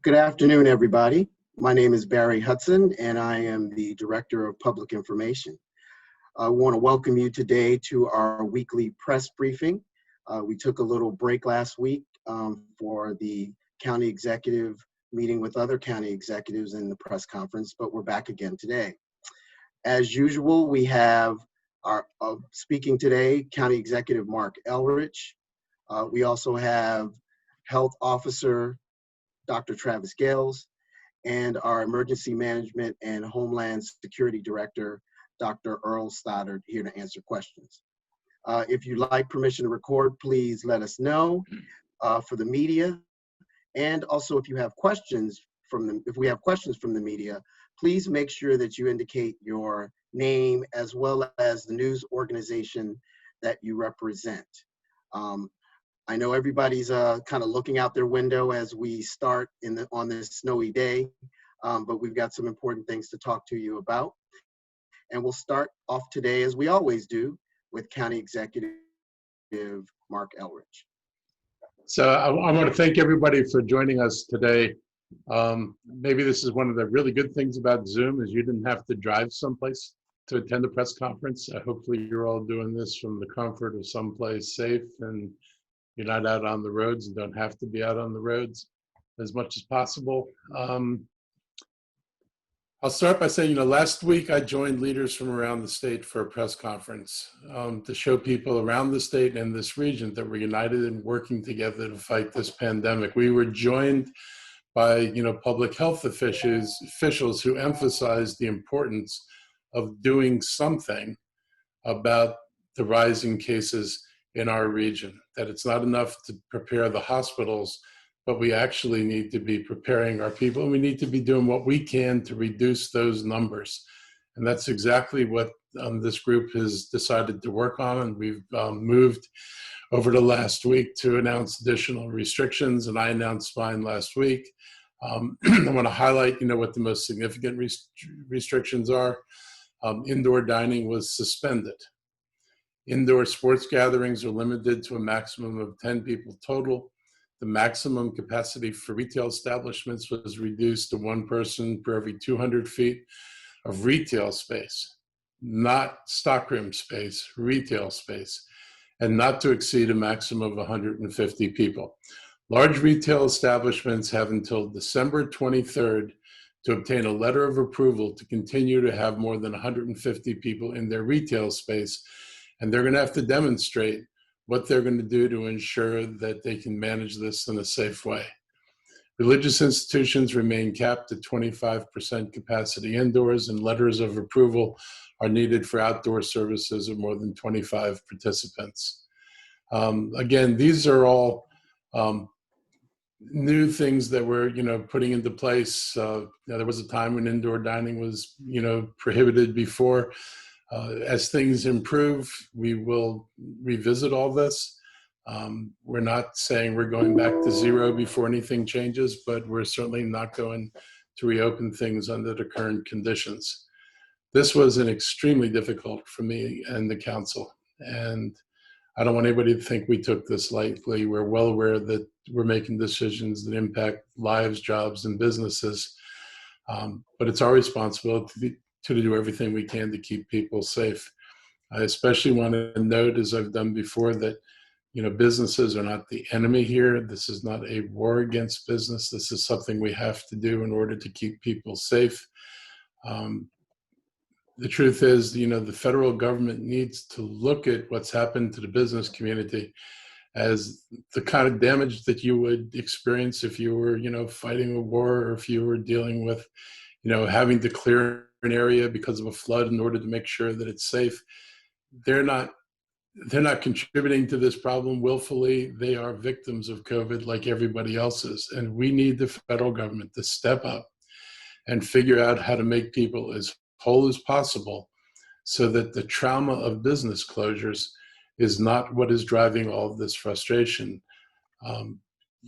Good afternoon, everybody. My name is Barry Hudson, and I am the Director of Public Information. I want to welcome you today to our weekly press briefing. We took a little break last week for the county executive meeting with other county executives in the press conference, but we're back again today. As usual, we have our speaking today, County Executive Marc Elrich. We also have Health Officer Dr. Travis Gayles, and our Emergency Management and Homeland Security Director, Dr. Earl Stoddard, here to answer questions. If you'd like permission to record, please let us know for the media. And also, if you have questions if we have questions from the media, please make sure that you indicate your name as well as the news organization that you represent. I know everybody's kind of looking out their window as we start on this snowy day, but we've got some important things to talk to you about. And we'll start off today, as we always do, with County Executive Marc Elrich. So I want to thank everybody for joining us today. Maybe this is one of the really good things about Zoom is you didn't have to drive someplace to attend a press conference. Hopefully you're all doing this from the comfort of someplace safe and you're not out on the roads and don't have to be out on the roads as much as possible. I'll start by saying, last week I joined leaders from around the state for a press conference to show people around the state and this region that we're united and working together to fight this pandemic. We were joined by, public health officials who emphasized the importance of doing something about the rising cases in our region, that it's not enough to prepare the hospitals, but we actually need to be preparing our people, and we need to be doing what we can to reduce those numbers. And that's exactly what this group has decided to work on, and we've moved over the last week to announce additional restrictions, and I announced mine last week. I want to highlight, what the most significant restrictions are. Indoor dining was suspended. Indoor sports gatherings are limited to a maximum of 10 people total. The maximum capacity for retail establishments was reduced to one person per every 200 feet of retail space, not stockroom space, retail space, and not to exceed a maximum of 150 people. Large retail establishments have until December 23rd to obtain a letter of approval to continue to have more than 150 people in their retail space. And they're going to have to demonstrate what they're going to do to ensure that they can manage this in a safe way. Religious institutions remain capped at 25% capacity indoors, and letters of approval are needed for outdoor services of more than 25 participants. Again, these are all new things that we're, putting into place. There was a time when indoor dining was, prohibited before. As things improve, we will revisit all this. We're not saying we're going back to zero before anything changes, but we're certainly not going to reopen things under the current conditions. This was an extremely difficult for me and the council, and I don't want anybody to think we took this lightly. We're well aware that we're making decisions that impact lives, jobs, and businesses, but it's our responsibility to do everything we can to keep people safe. I especially want to note, as I've done before, that businesses are not the enemy here. This is not a war against business. This is something we have to do in order to keep people safe. The truth is, the federal government needs to look at what's happened to the business community as the kind of damage that you would experience if you were, fighting a war, or if you were dealing with, having to clear an area because of a flood in order to make sure that it's safe. They're not contributing to this problem willfully. They are victims of COVID like everybody else is. And we need the federal government to step up and figure out how to make people as whole as possible so that the trauma of business closures is not what is driving all of this frustration.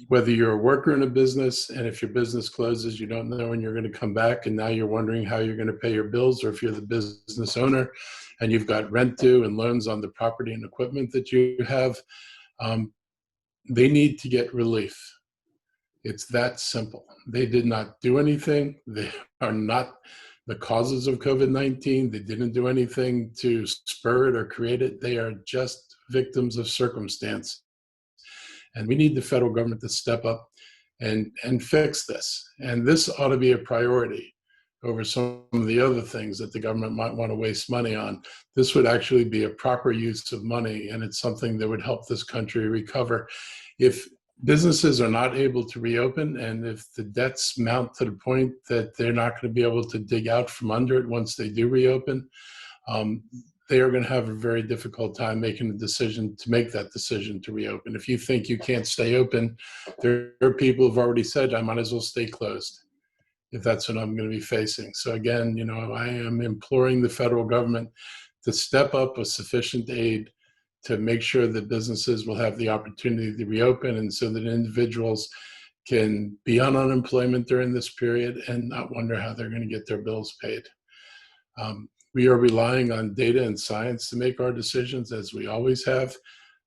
Whether you're a worker in a business, and if your business closes, you don't know when you're going to come back, and now you're wondering how you're going to pay your bills, or if you're the business owner and you've got rent due and loans on the property and equipment that you have, they need to get relief. It's that simple. They did not do anything. They are not the causes of COVID-19. They didn't do anything to spur it or create it. They are just victims of circumstance. And we need the federal government to step up and fix this. And this ought to be a priority over some of the other things that the government might want to waste money on. This would actually be a proper use of money, and it's something that would help this country recover. If businesses are not able to reopen, and if the debts mount to the point that they're not going to be able to dig out from under it once they do reopen, they are going to have a very difficult time making the decision to make that decision to reopen. If you think you can't stay open, there are people who've already said, I might as well stay closed if that's what I'm going to be facing. So again, I am imploring the federal government to step up with sufficient aid to make sure that businesses will have the opportunity to reopen, and so that individuals can be on unemployment during this period and not wonder how they're going to get their bills paid. We are relying on data and science to make our decisions, as we always have.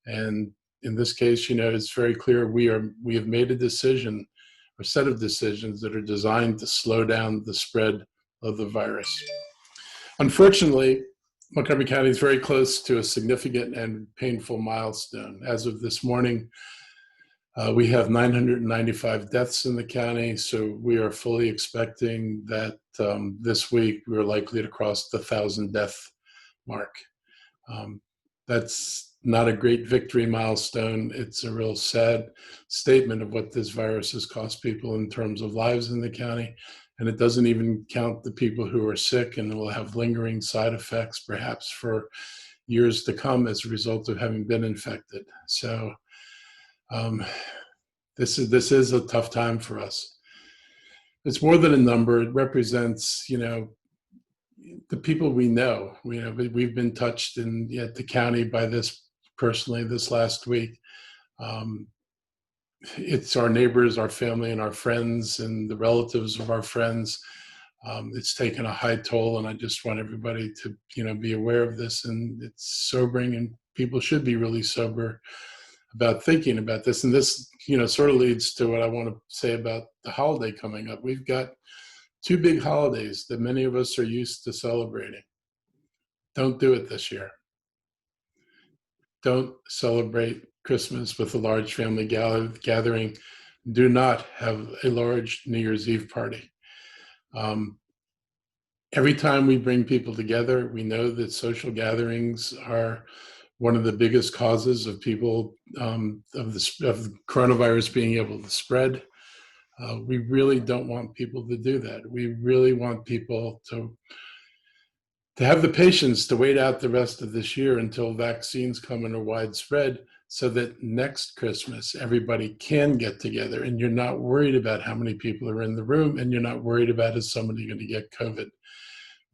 And in this case, it's very clear we have made a decision, a set of decisions that are designed to slow down the spread of the virus. Unfortunately, Montgomery County is very close to a significant and painful milestone. As of this morning, we have 995 deaths in the county, so we are fully expecting that this week we're likely to cross the 1,000 death mark. That's not a great victory milestone. It's a real sad statement of what this virus has cost people in terms of lives in the county. And it doesn't even count the people who are sick and will have lingering side effects, perhaps for years to come as a result of having been infected. So this is a tough time for us. It's more than a number. It represents, the people we know. We've been touched at the county by this personally this last week. It's our neighbors, our family, and our friends, and the relatives of our friends. It's taken a high toll, and I just want everybody to, be aware of this. And it's sobering, and people should be really sober about thinking about this. And this, sort of leads to what I want to say about the holiday coming up. We've got two big holidays that many of us are used to celebrating. Don't do it this year. Don't celebrate Christmas with a large family gathering. Do not have a large New Year's Eve party. Every time we bring people together, we know that social gatherings are one of the biggest causes of people of coronavirus being able to spread. We really don't want people to do that. We really want people to have the patience to wait out the rest of this year until vaccines come and are widespread, so that next Christmas everybody can get together and you're not worried about how many people are in the room, and you're not worried about is somebody going to get COVID.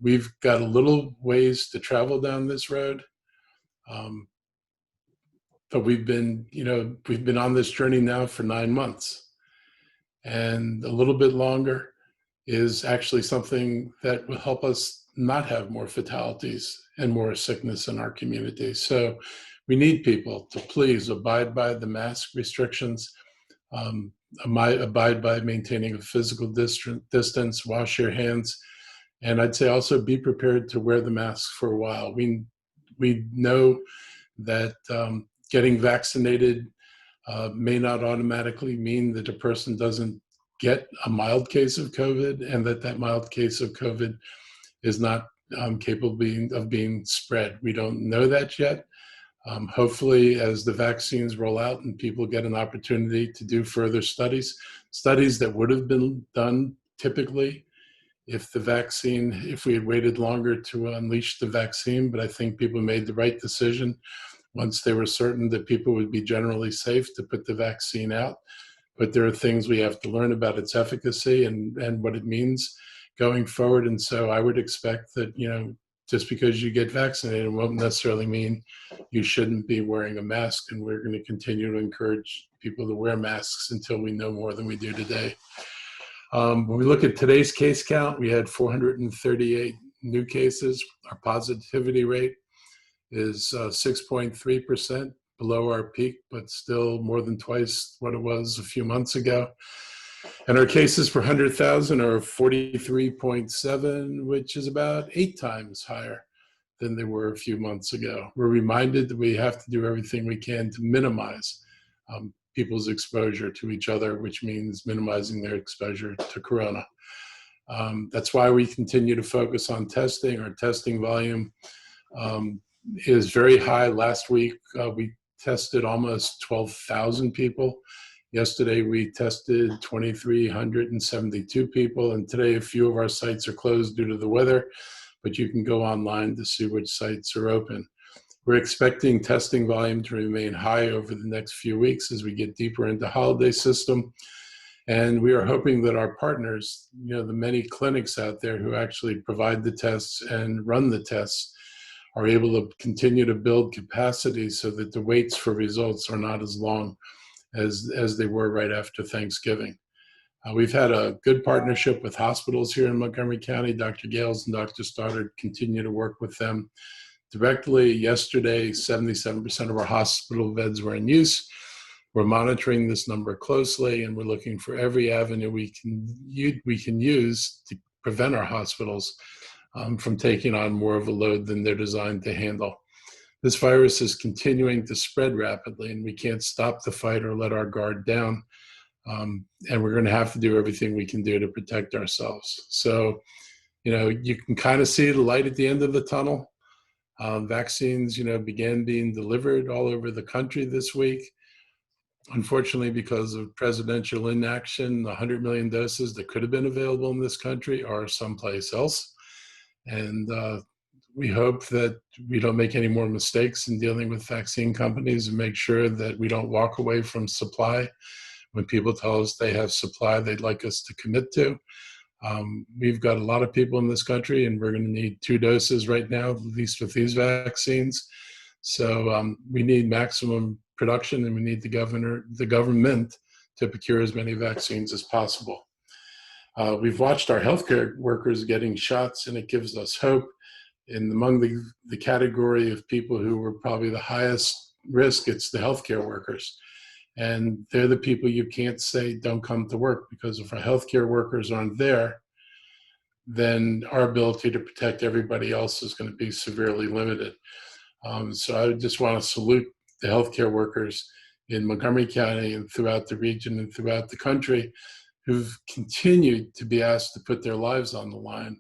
We've got a little ways to travel down this road. But we've been on this journey now for 9 months, and a little bit longer is actually something that will help us not have more fatalities and more sickness in our community. So we need people to please abide by the mask restrictions, abide by maintaining a physical distance, wash your hands, and I'd say also be prepared to wear the mask for a while. We know that getting vaccinated may not automatically mean that a person doesn't get a mild case of COVID, and that mild case of COVID is not capable of being spread. We don't know that yet. Hopefully, as the vaccines roll out and people get an opportunity to do further studies that would have been done typically if we had waited longer to unleash the vaccine, but I think people made the right decision once they were certain that people would be generally safe to put the vaccine out. But there are things we have to learn about its efficacy and what it means going forward. And so I would expect that, just because you get vaccinated won't necessarily mean you shouldn't be wearing a mask. And we're going to continue to encourage people to wear masks until we know more than we do today. When we look at today's case count, we had 438 new cases. Our positivity rate is 6.3%, below our peak, but still more than twice what it was a few months ago. And our cases per 100,000 are 43.7, which is about 8 times higher than they were a few months ago. We're reminded that we have to do everything we can to minimize people's exposure to each other, which means minimizing their exposure to corona. That's why we continue to focus on testing. Our testing volume is very high. Last week, we tested almost 12,000 people. Yesterday, we tested 2,372 people, and today a few of our sites are closed due to the weather, but you can go online to see which sites are open. We're expecting testing volume to remain high over the next few weeks as we get deeper into holiday system. And we are hoping that our partners, the many clinics out there who actually provide the tests and run the tests, are able to continue to build capacity so that the waits for results are not as long as they were right after Thanksgiving. We've had a good partnership with hospitals here in Montgomery County. Dr. Gayles and Dr. Stoddard continue to work with them directly. Yesterday, 77% of our hospital beds were in use. We're monitoring this number closely, and we're looking for every avenue we can use to prevent our hospitals from taking on more of a load than they're designed to handle. This virus is continuing to spread rapidly, and we can't stop the fight or let our guard down. And we're going to have to do everything we can do to protect ourselves. So, you can kind of see the light at the end of the tunnel. Vaccines, began being delivered all over the country this week. Unfortunately, because of presidential inaction, 100 million doses that could have been available in this country are someplace else. And we hope that we don't make any more mistakes in dealing with vaccine companies and make sure that we don't walk away from supply when people tell us they have supply they'd like us to commit to. We've got a lot of people in this country, and we're going to need 2 doses right now, at least with these vaccines. So we need maximum production, and we need the government to procure as many vaccines as possible. We've watched our healthcare workers getting shots, and it gives us hope. And among the category of people who were probably the highest risk, it's the healthcare workers. And they're the people you can't say don't come to work, because if our healthcare workers aren't there, then our ability to protect everybody else is going to be severely limited. So I just want to salute the healthcare workers in Montgomery County and throughout the region and throughout the country who've continued to be asked to put their lives on the line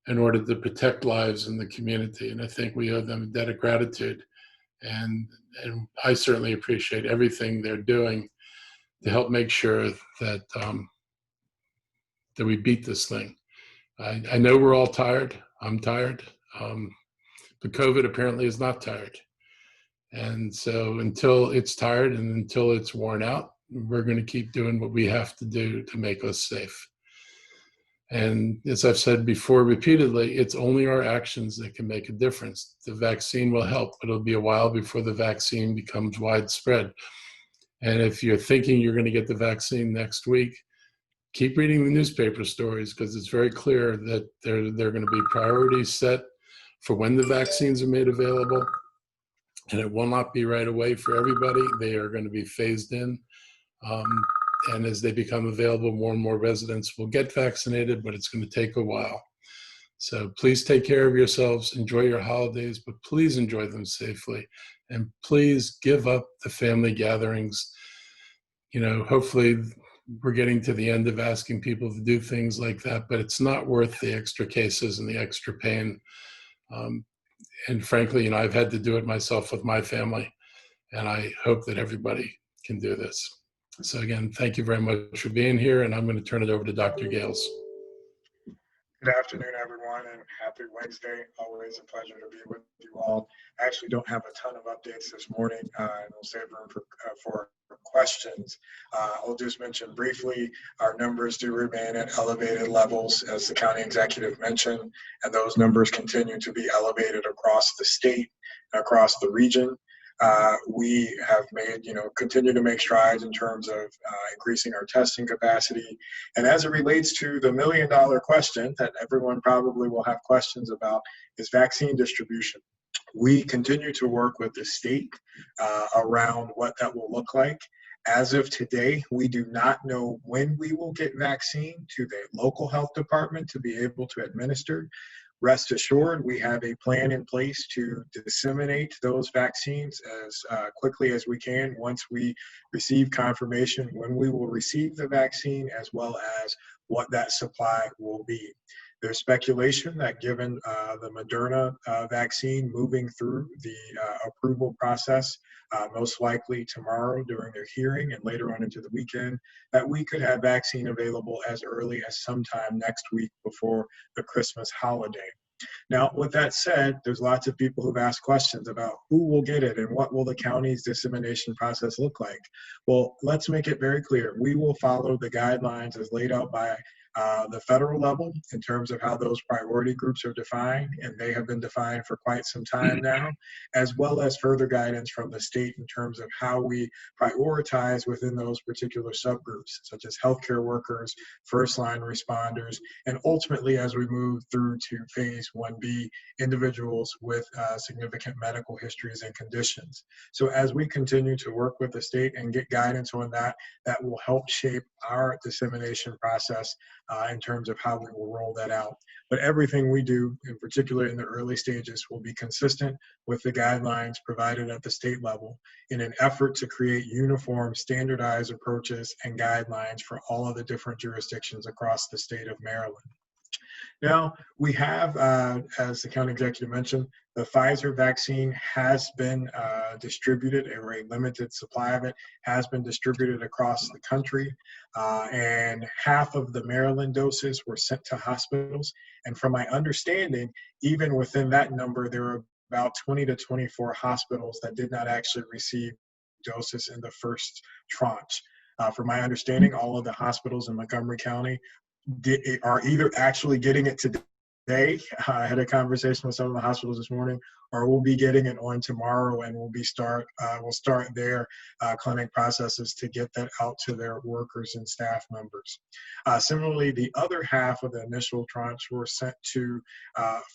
in order to protect lives in the community. And I think we owe them a debt of gratitude. And I certainly appreciate everything they're doing to help make sure that that we beat this thing. I know we're all tired. I'm tired. But COVID apparently is not tired. And so until it's tired and until it's worn out, we're going to keep doing what we have to do to make us safe. And as I've said before repeatedly, it's only our actions that can make a difference. The vaccine will help, but it'll be a while before the vaccine becomes widespread. And if you're thinking you're going to get the vaccine next week, keep reading the newspaper stories, because it's very clear that there are going to be priorities set for when the vaccines are made available. And it will not be right away for everybody. They are going to be phased in. And as they become available, more and more residents will get vaccinated, but it's going to take a while. So please take care of yourselves, enjoy your holidays, but please enjoy them safely. And please give up the family gatherings. Hopefully we're getting to the end of asking people to do things like that, but it's not worth the extra cases and the extra pain. And frankly, I've had to do it myself with my family, and I hope that everybody can do this. So again, thank you very much for being here, and I'm going to turn it over to Dr. Gayles. Good afternoon, everyone, and happy Wednesday. Always a pleasure to be with you all. I actually don't have a ton of updates this morning, and we'll save room for questions. I'll just mention briefly, our numbers do remain at elevated levels, as the county executive mentioned, and those numbers continue to be elevated across the state and across the region. We have made, continue to make strides in terms of increasing our testing capacity. And as it relates to the $1 million question that everyone probably will have questions about, is vaccine distribution. We continue to work with the state around what that will look like. As of today, we do not know when we will get vaccine to the local health department to be able to administer. Rest assured, we have a plan in place to disseminate those vaccines as quickly as we can once we receive confirmation when we will receive the vaccine, as well as what that supply will be. There's speculation that given the Moderna vaccine moving through the approval process, most likely tomorrow during their hearing and later on into the weekend, that we could have vaccine available as early as sometime next week before the Christmas holiday. Now, with that said, there's lots of people who've asked questions about who will get it and what will the county's dissemination process look like. Well, let's make it very clear. We will follow the guidelines as laid out by the federal level in terms of how those priority groups are defined, and they have been defined for quite some time now, as well as further guidance from the state in terms of how we prioritize within those particular subgroups, such as healthcare workers, first line responders, and ultimately, as we move through to phase 1B, individuals with significant medical histories and conditions. So as we continue to work with the state and get guidance on that, that will help shape our dissemination process in terms of how we will roll that out. But everything we do, in particular in the early stages, will be consistent with the guidelines provided at the state level in an effort to create uniform, standardized approaches and guidelines for all of the different jurisdictions across the state of Maryland. Now, we have, as the county executive mentioned, the Pfizer vaccine has been distributed, or a limited supply of it has been distributed across the country, and half of the Maryland doses were sent to hospitals. And from my understanding, even within that number, there were about 20 to 24 hospitals that did not actually receive doses in the first tranche. From my understanding, all of the hospitals in Montgomery County are either actually getting it today. I had a conversation with some of the hospitals this morning, or we'll be getting it on tomorrow, and we'll start their clinic processes to get that out to their workers and staff members. Similarly, the other half of the initial tranche were sent to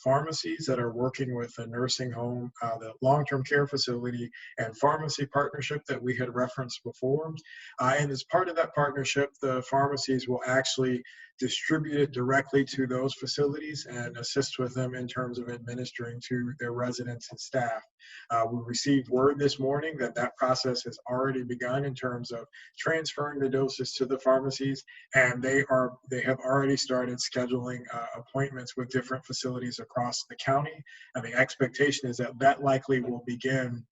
pharmacies that are working with the nursing home, the long-term care facility, and pharmacy partnership that we had referenced before. And as part of that partnership, the pharmacies will actually distribute it directly to those facilities and assist with them in terms of administering to their residents and staff. We received word this morning that that process has already begun in terms of transferring the doses to the pharmacies, and they have already started scheduling appointments with different facilities across the county. And the expectation is that that likely will begin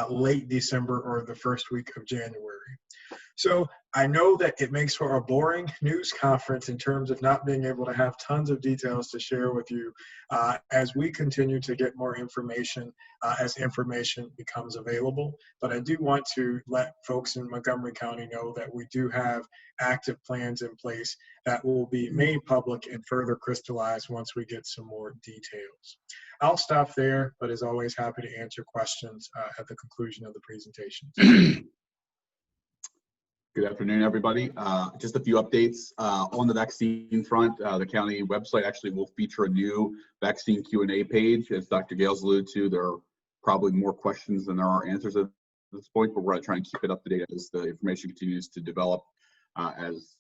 late December or the first week of January. So I know that it makes for a boring news conference in terms of not being able to have tons of details to share with you as we continue to get more information as information becomes available. But I do want to let folks in Montgomery County know that we do have active plans in place that will be made public and further crystallized once we get some more details. I'll stop there, but as always, happy to answer questions at the conclusion of the presentation. Good afternoon, everybody. Just a few updates on the vaccine front. The county website actually will feature a new vaccine Q&A page. As Dr. Gayles alluded to, there are probably more questions than there are answers at this point, but we're going to try and keep it up to date as the information continues to develop as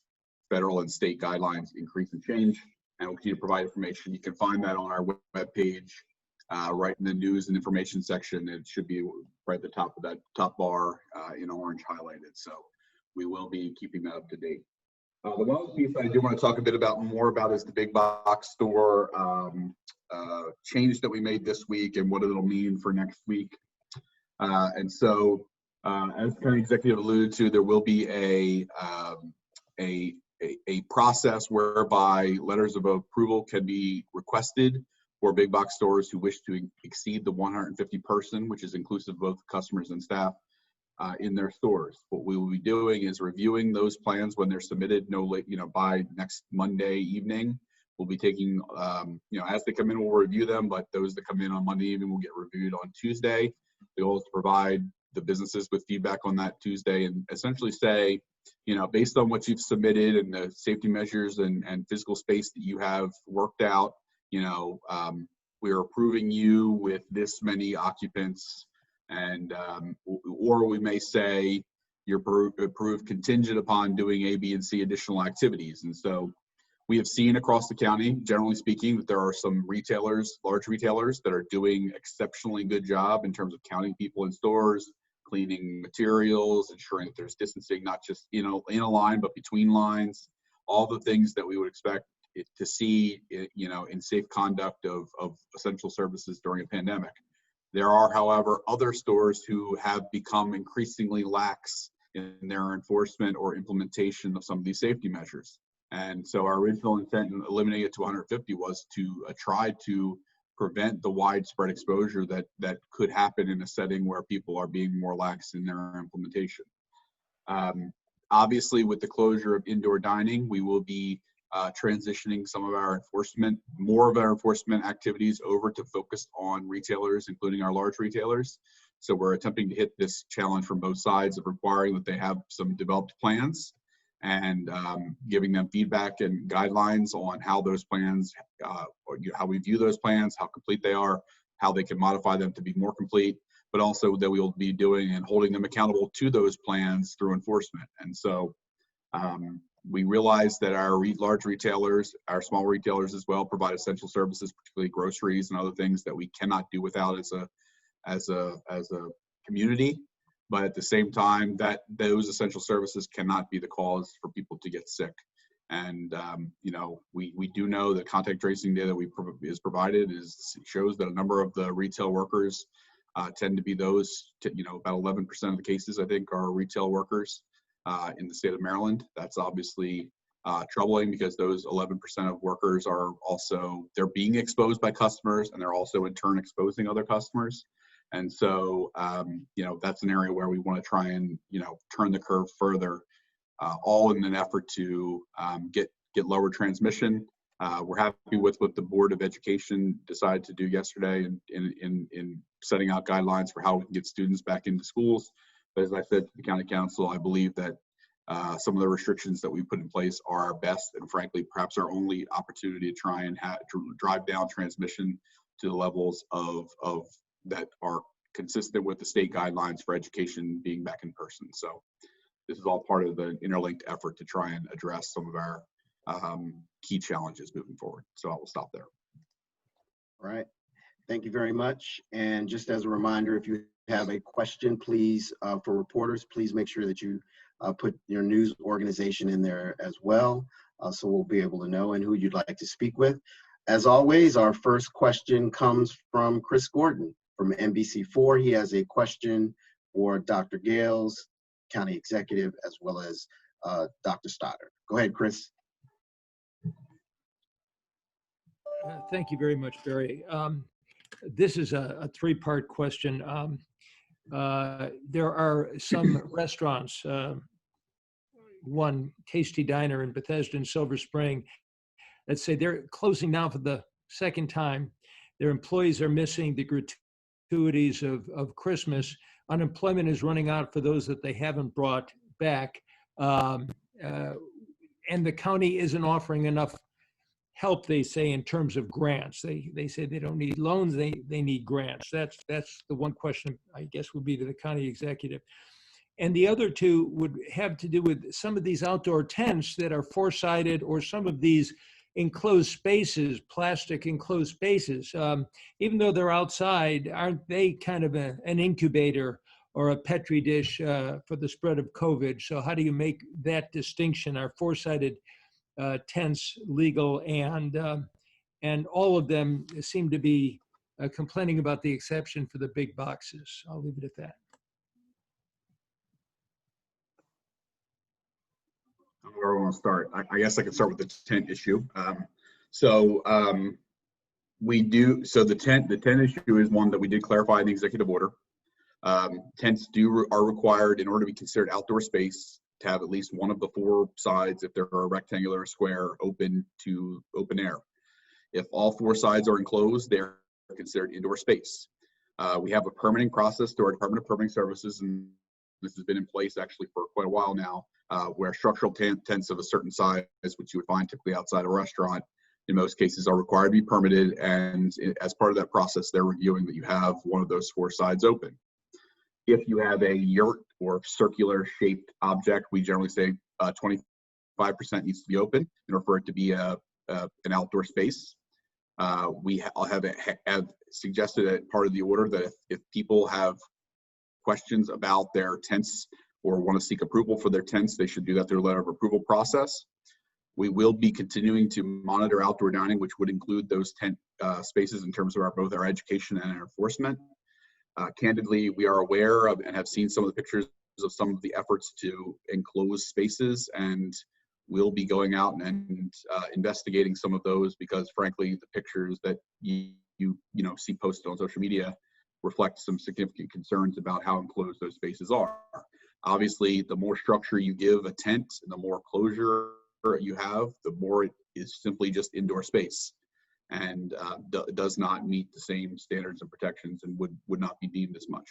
federal and state guidelines increase and change, and we'll continue to provide information. You can find that on our web page right in the news and information section. It should be right at the top of that top bar in orange highlighted. So we will be keeping that up to date. The one other piece I do want to talk a bit more about is the big box store change that we made this week and what it'll mean for next week. And so, as the county executive alluded to, there will be a process whereby letters of approval can be requested for big box stores who wish to exceed the 150 person, which is inclusive of both customers and staff, in their stores. What we will be doing is reviewing those plans when they're submitted by next Monday evening. We'll be taking, as they come in, we'll review them, but those that come in on Monday evening will get reviewed on Tuesday. The goal is to provide the businesses with feedback on that Tuesday and essentially say, based on what you've submitted and the safety measures and physical space that you have worked out, we are approving you with this many occupants, and or we may say you're approved contingent upon doing A, B, and C additional activities. And so we have seen across the county, generally speaking, that there are some retailers, large retailers, that are doing exceptionally good job in terms of counting people in stores, cleaning materials, ensuring that there's distancing, not just in a line, but between lines, all the things that we would expect to see, in safe conduct of essential services during a pandemic. There are, however, other stores who have become increasingly lax in their enforcement or implementation of some of these safety measures. And so our original intent in eliminating it to 150 was to try to prevent the widespread exposure that could happen in a setting where people are being more lax in their implementation. Obviously, with the closure of indoor dining, we will be transitioning some of our more of our enforcement activities over to focus on retailers, including our large retailers. So we're attempting to hit this challenge from both sides of requiring that they have some developed plans and giving them feedback and guidelines on how those plans, how we view those plans, how complete they are, how they can modify them to be more complete, but also that we will be doing and holding them accountable to those plans through enforcement. And so we realize that our large retailers, our small retailers as well, provide essential services, particularly groceries and other things that we cannot do without as a community. But at the same time, that those essential services cannot be the cause for people to get sick. And we do know that contact tracing data is provided shows that a number of the retail workers tend to be those. About 11% of the cases, I think, are retail workers in the state of Maryland. That's obviously troubling because those 11% of workers are also, they're being exposed by customers, and they're also in turn exposing other customers. And so, that's an area where we want to try and, turn the curve further, all in an effort to get lower transmission. We're happy with what the Board of Education decided to do yesterday in setting out guidelines for how we can get students back into schools. But as I said to the County Council, I believe that some of the restrictions that we put in place are our best and, frankly, perhaps our only opportunity to try and drive down transmission to the levels of that are consistent with the state guidelines for education being back in person. So this is all part of the interlinked effort to try and address some of our key challenges moving forward. So I will stop there. All right. Thank you very much. And just as a reminder, if you have a question, please, for reporters, please make sure that you put your news organization in there as well, so we'll be able to know and who you'd like to speak with. As always, our first question comes from Chris Gordon from NBC4. He has a question for Dr. Gayles, County Executive, as well as Dr. Stoddard. Go ahead, Chris. Thank you very much, Barry. This is a three-part question. There are some restaurants, one Tasty Diner in Bethesda and Silver Spring, that say they're closing now for the second time. Their employees are missing the gratuities of Christmas. Unemployment is running out for those that they haven't brought back. And the county isn't offering enough help, they say, in terms of grants. They say they don't need loans, they need grants. That's the one question, I guess, would be to the county executive. And the other two would have to do with some of these outdoor tents that are four-sided, or some of these enclosed spaces, plastic enclosed spaces. Even though they're outside, aren't they kind of an incubator or a petri dish for the spread of COVID? So how do you make that distinction? Are four-sided tents legal? And all of them seem to be complaining about the exception for the big boxes. I'll leave it at that. Where I want to start, I guess I could start with the tent issue. We do. So the tent issue is one that we did clarify in the executive order. Tents are required in order to be considered outdoor space to have at least one of the four sides, if they're a rectangular or square, open to open air. If all four sides are enclosed, they're considered indoor space. We have a permitting process through our Department of Permitting Services, and this has been in place actually for quite a while now, where structural tents of a certain size, which you would find typically outside a restaurant, in most cases are required to be permitted. And as part of that process, they're reviewing that you have one of those 4 sides open. If you have a yurt or circular shaped object, we generally say 25% needs to be open in order for it to be an outdoor space. I'll have suggested as part of the order that if people have questions about their tents or want to seek approval for their tents, they should do that through a letter of approval process. We will be continuing to monitor outdoor dining, which would include those tent spaces in terms of both our education and our enforcement. Candidly, we are aware of and have seen some of the pictures of some of the efforts to enclose spaces, and we'll be going out and investigating some of those, because frankly, the pictures that you see posted on social media reflect some significant concerns about how enclosed those spaces are. Obviously, the more structure you give a tent and the more closure you have, the more it is simply just indoor space, and does not meet the same standards and protections and would not be deemed as much.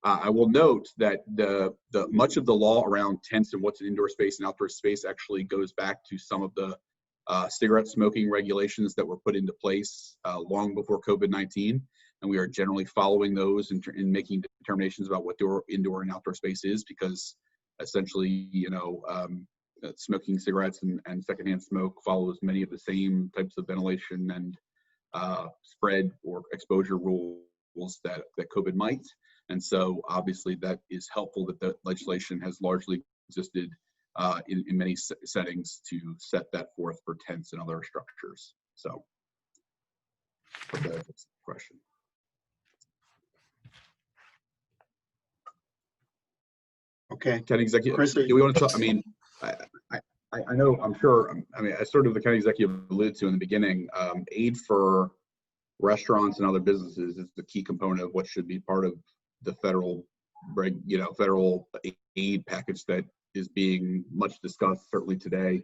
I will note that the much of the law around tents and what's an indoor space and outdoor space actually goes back to some of the cigarette smoking regulations that were put into place long before COVID-19, and we are generally following those in making determinations about what indoor and outdoor space is, because essentially, smoking cigarettes and secondhand smoke follows many of the same types of ventilation and spread or exposure rules that COVID might. And so obviously that is helpful that the legislation has largely existed in many settings to set that forth for tents and other structures. So hope that answers the question. Okay. County Executive, Chris, do we want to talk? I mean, I know, I'm sure, I mean, as sort of the County Executive alluded to in the beginning, aid for restaurants and other businesses is the key component of what should be part of the federal aid package that is being much discussed, certainly today.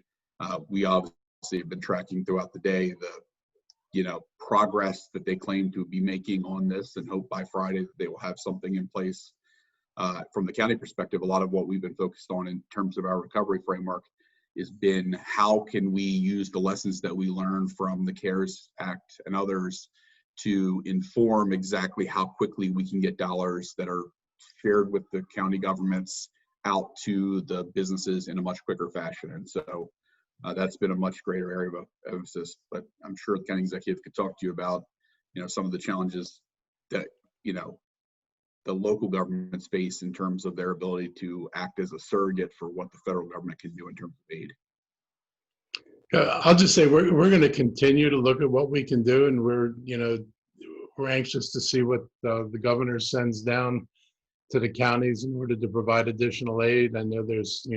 We obviously have been tracking throughout the day the progress that they claim to be making on this, and hope by Friday that they will have something in place. From the county perspective, a lot of what we've been focused on in terms of our recovery framework has been how can we use the lessons that we learned from the CARES Act and others to inform exactly how quickly we can get dollars that are shared with the county governments out to the businesses in a much quicker fashion. And so that's been a much greater area of emphasis. But I'm sure the county executive could talk to you about some of the challenges that the local governments face in terms of their ability to act as a surrogate for what the federal government can do in terms of aid. I'll just say we're going to continue to look at what we can do, and we're anxious to see what the governor sends down to the counties in order to provide additional aid. I know there's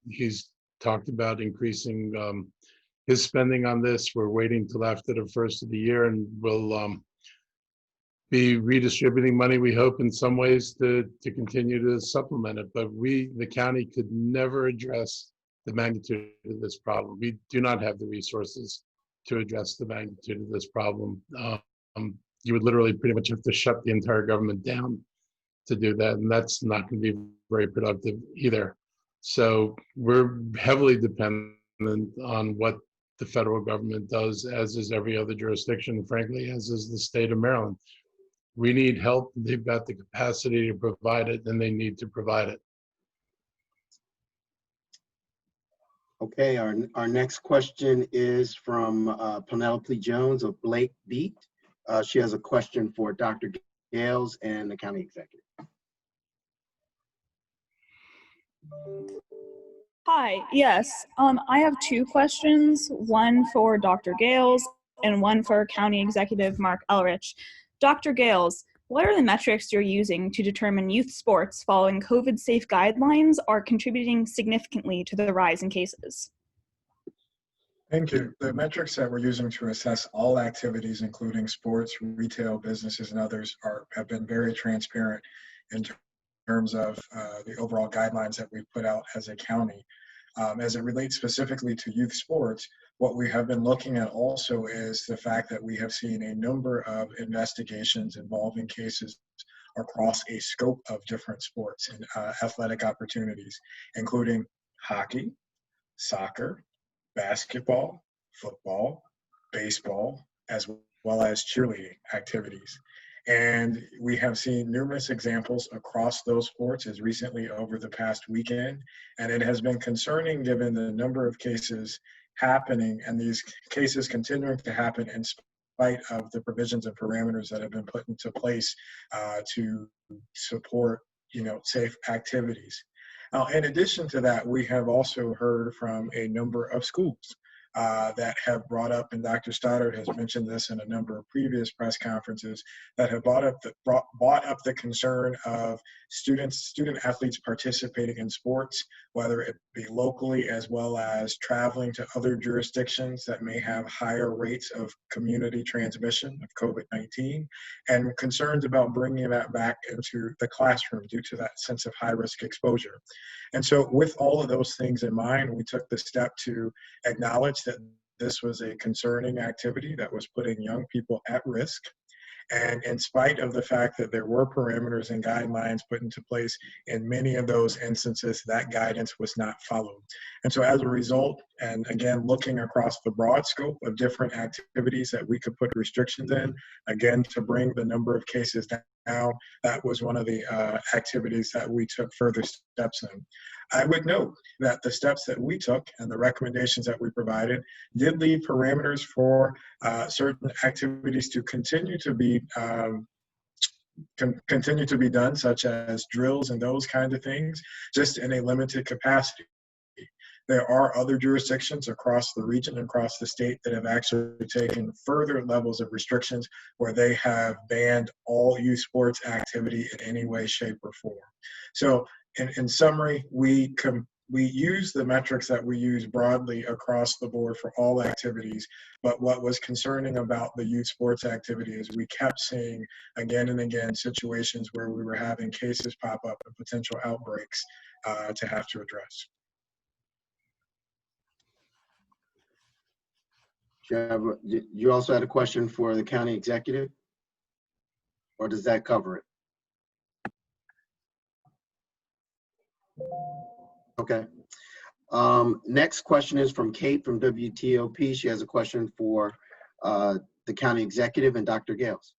he's talked about increasing his spending on this. We're waiting till after the first of the year, and we'll be redistributing money, we hope, in some ways to continue to supplement it. But the county could never address the magnitude of this problem. We do not have the resources to address the magnitude of this problem. You would literally pretty much have to shut the entire government down to do that, and that's not going to be very productive either. So we're heavily dependent on what the federal government does, as is every other jurisdiction, frankly, as is the state of Maryland. We need help. They've got the capacity to provide it, and they need to provide it. Okay, our next question is from Penelope Jones of Blake Beat. She has a question for Dr. Gayles and the county executive. Hi, yes. I have 2 questions, one for Dr. Gayles and one for County Executive Marc Elrich. Dr. Gayles, what are the metrics you're using to determine youth sports following COVID-safe guidelines are contributing significantly to the rise in cases? Thank you. The metrics that we're using to assess all activities, including sports, retail, businesses, and others, have been very transparent in terms of the overall guidelines that we've put out as a county. As it relates specifically to youth sports, what we have been looking at also is the fact that we have seen a number of investigations involving cases across a scope of different sports and athletic opportunities, including hockey, soccer, basketball, football, baseball as well as cheerleading activities. And we have seen numerous examples across those sports as recently over the past weekend. And it has been concerning given the number of cases happening and these cases continuing to happen in spite of the provisions and parameters that have been put into place to support, safe activities. In addition to that, we have also heard from a number of schools that have brought up, and Dr. Stoddard has mentioned this in a number of previous press conferences, that have brought up the concern of student athletes participating in sports, whether it be locally as well as traveling to other jurisdictions that may have higher rates of community transmission of COVID-19, and concerns about bringing that back into the classroom due to that sense of high risk exposure. And so with all of those things in mind, we took the step to acknowledge that this was a concerning activity that was putting young people at risk. And in spite of the fact that there were parameters and guidelines put into place, in many of those instances, that guidance was not followed. And so as a result, and again, looking across the broad scope of different activities that we could put restrictions in, again, to bring the number of cases down, that was one of the activities that we took further steps in. I would note that the steps that we took and the recommendations that we provided did leave parameters for certain activities to continue to be done, such as drills and those kinds of things, just in a limited capacity. There are other jurisdictions across the region and across the state that have actually taken further levels of restrictions where they have banned all youth sports activity in any way, shape, or form. So in summary, we use the metrics that we use broadly across the board for all activities, but what was concerning about the youth sports activity is we kept seeing again and again situations where we were having cases pop up and potential outbreaks to have to address. You also had a question for the county executive, or does that cover it? Okay. Next question is from Kate from WTOP. She has a question for the county executive and Dr. Gayles.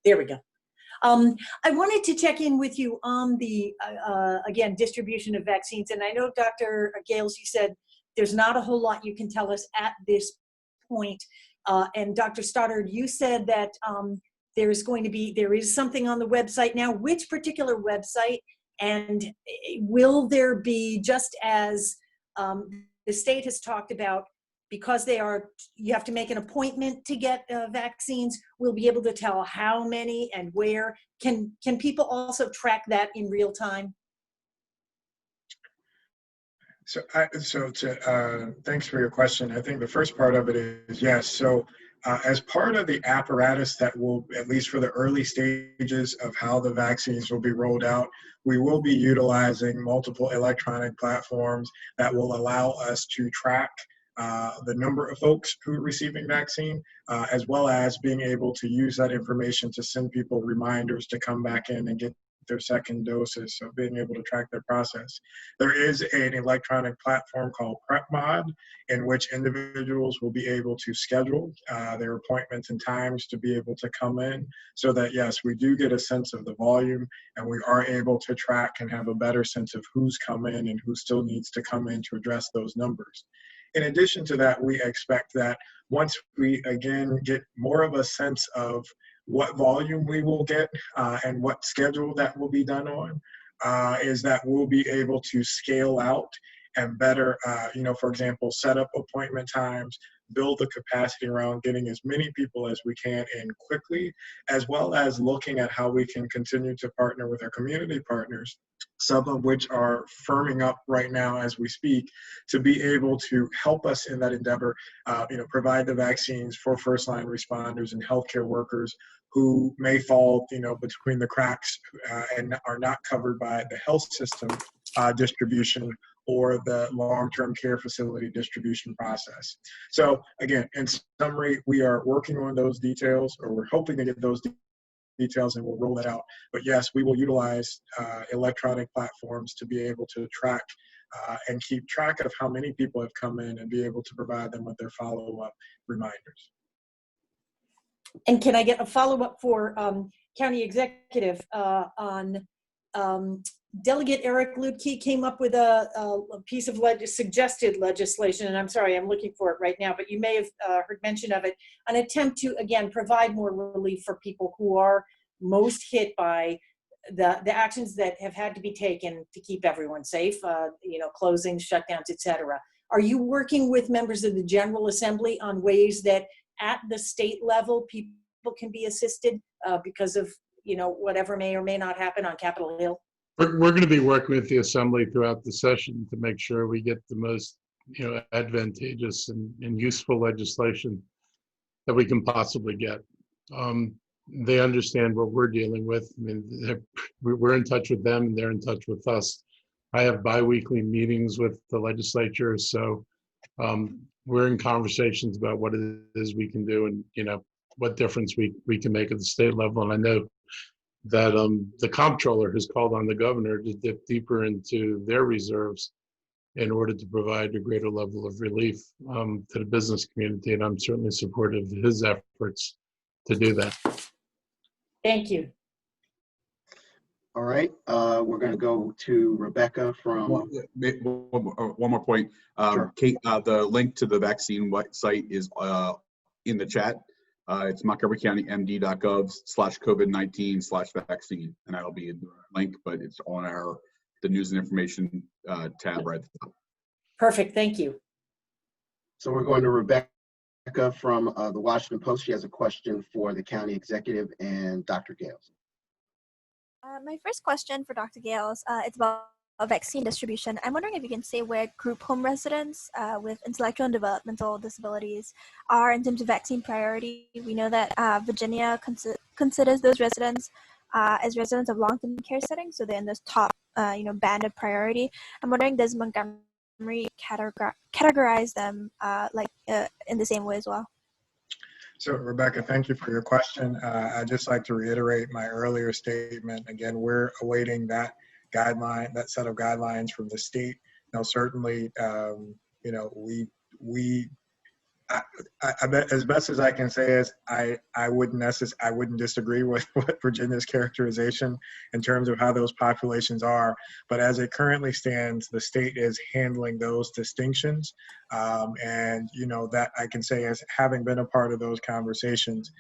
There we go. I wanted to check in with you on the, again, distribution of vaccines. And I know, Dr. Gayles, you said there's not a whole lot you can tell us at this point. And Dr. Stoddard, you said that there is something on the website now. Which particular website? And will there be, just as the state has talked about, because you have to make an appointment to get vaccines, we'll be able to tell how many and where. Can people also track that in real time? So thanks for your question. I think the first part of it is yes. So as part of the apparatus that will, at least for the early stages of how the vaccines will be rolled out, we will be utilizing multiple electronic platforms that will allow us to track the number of folks who are receiving vaccine, as well as being able to use that information to send people reminders to come back in and get their second doses, so being able to track their process. There is an electronic platform called PrepMod, in which individuals will be able to schedule their appointments and times to be able to come in, so that yes, we do get a sense of the volume, and we are able to track and have a better sense of who's come in and who still needs to come in to address those numbers. In addition to that, we expect that once we again get more of a sense of what volume we will get and what schedule that will be done on, is that we'll be able to scale out and better, for example, set up appointment times, build the capacity around getting as many people as we can in quickly, as well as looking at how we can continue to partner with our community partners, some of which are firming up right now as we speak, to be able to help us in that endeavor, provide the vaccines for first-line responders and healthcare workers who may fall, between the cracks and are not covered by the health system distribution or the long-term care facility distribution process. So again, in summary, we are working on those details, or we're hoping to get those details and we'll roll that out. But yes, we will utilize electronic platforms to be able to track and keep track of how many people have come in and be able to provide them with their follow-up reminders. And can I get a follow-up for County Executive on Delegate Eric Lutke came up with a piece of suggested legislation, and I'm sorry, I'm looking for it right now, but you may have heard mention of it, an attempt to, again, provide more relief for people who are most hit by the actions that have had to be taken to keep everyone safe, closings, shutdowns, et cetera. Are you working with members of the General Assembly on ways that at the state level people can be assisted because of, whatever may or may not happen on Capitol Hill? We're going to be working with the Assembly throughout the session to make sure we get the most, advantageous and useful legislation that we can possibly get. They understand what we're dealing with. I mean, we're in touch with them and they're in touch with us. I have bi-weekly meetings with the legislature, so we're in conversations about what it is we can do and, what difference we can make at the state level. And I know that the comptroller has called on the governor to dip deeper into their reserves in order to provide a greater level of relief to the business community. And I'm certainly supportive of his efforts to do that. Thank you. All right, we're going to go to Rebecca from. One more point. Sure. Kate, the link to the vaccine website is in the chat. It's montgomerycounty.md.gov/COVID-19/vaccine, and that'll be a link, but it's on the news and information tab right at the top. Perfect, thank you. So we're going to Rebecca from the Washington Post. She has a question for the county executive and Dr. Gayles. My first question for Dr. Gayles, it's about vaccine distribution. I'm wondering if you can say where group home residents with intellectual and developmental disabilities are in terms of vaccine priority. We know that Virginia considers those residents as residents of long-term care settings, so they're in this top, band of priority. I'm wondering, does Montgomery categorize them in the same way as well? So Rebecca, thank you for your question. I'd just like to reiterate my earlier statement. Again, we're awaiting that set of guidelines from the state. Now, certainly, as best as I can say is I wouldn't disagree with what Virginia's characterization in terms of how those populations are. But as it currently stands, the state is handling those distinctions. And, that I can say as having been a part of those conversations,